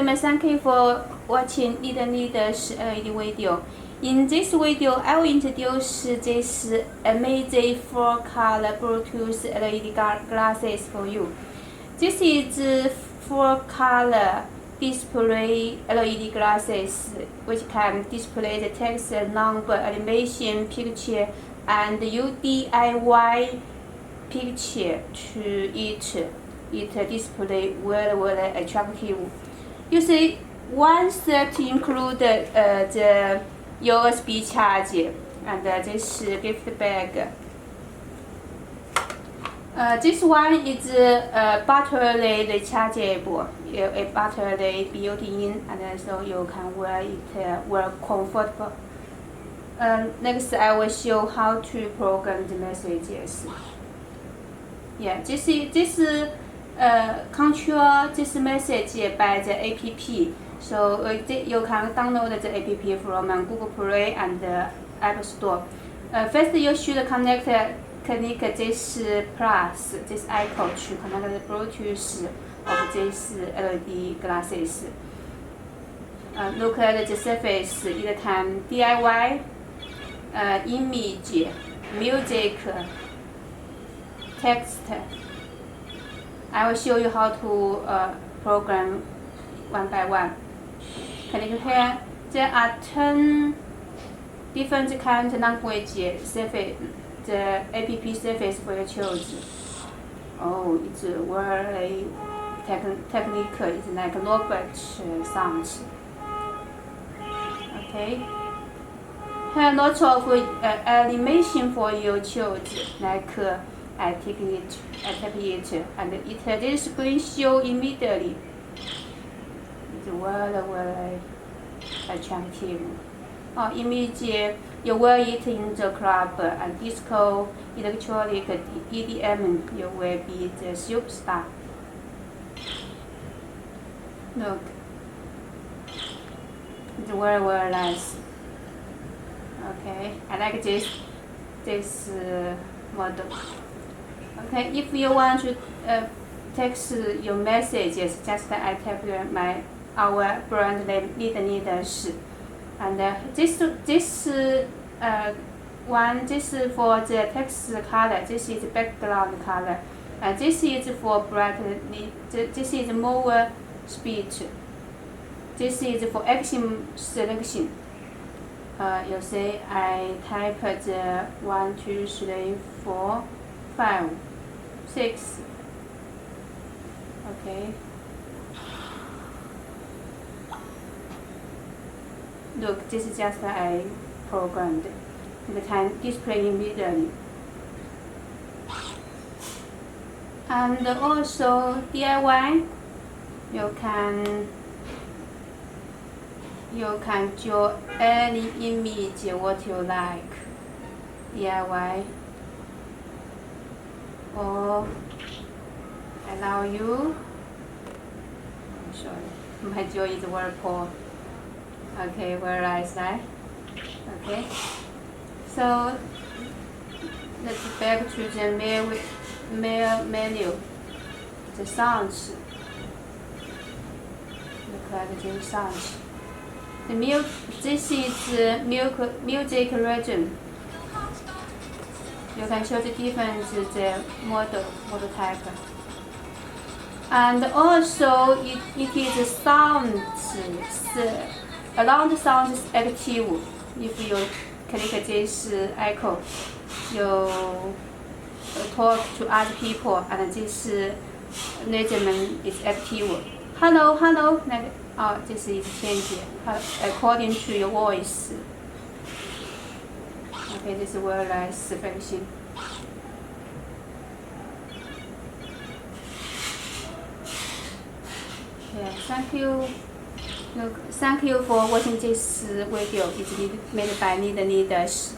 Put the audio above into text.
gentlemen, thank you for watching Leadleds LED video. In this video, I will introduce this amazing 4-color Bluetooth LED glasses for you. This is 4-color display LED glasses which can display the text, number, animation, picture, and you DIY picture to it. It display very attractive. You see, one set include the USB charger and this gift bag. This one is battery rechargeable, a battery built in, and so you can wear it very comfortable. Next, I will show how to program the messages. Yeah, this control this message by the app. So you can download the app from Google Play and App Store. First, you should connect this plus, this icon to connect the Bluetooth of these LED glasses. Look at the surface. It can DIY, image, music, text. I will show you how to program one by one. Can you hear? There are 10 different kind of language surface. The app surface for your choice. Oh, it's very technical. It's like robot sounds. Okay. Here lots of animation for your choice, like I tap it, and it this screen show immediately. It's very attractive. Image, you wear it in the club and disco, electronic, EDM, you will be the superstar. Look, it's very nice. Okay, I like this model. Okay, if you want to text your messages, just I type our brand name Leadleds, and this is for the text color. This is background color, and this is for brightly. This is more speech. This is for action selection. You see, I type the 1, 2, 3, 4, 5, 6. Okay. Look, this is just I programmed. It can display immediately. And also DIY, you can draw any image what you like. DIY. Or allow you. I'm sorry, my jaw is very poor. Okay, very nice, right? Okay. So let's back to the main menu. The sounds. Look at the sounds. This is the music region. You can choose different the model type. And also it is sounds. Around sounds active. If you click this icon, you talk to other people, and this rhythm is active. Hello, hello. This is changed according to your voice. Okay, this is very nice function. Yeah, thank you. Look, thank you for watching this video. It's made by Leadleds.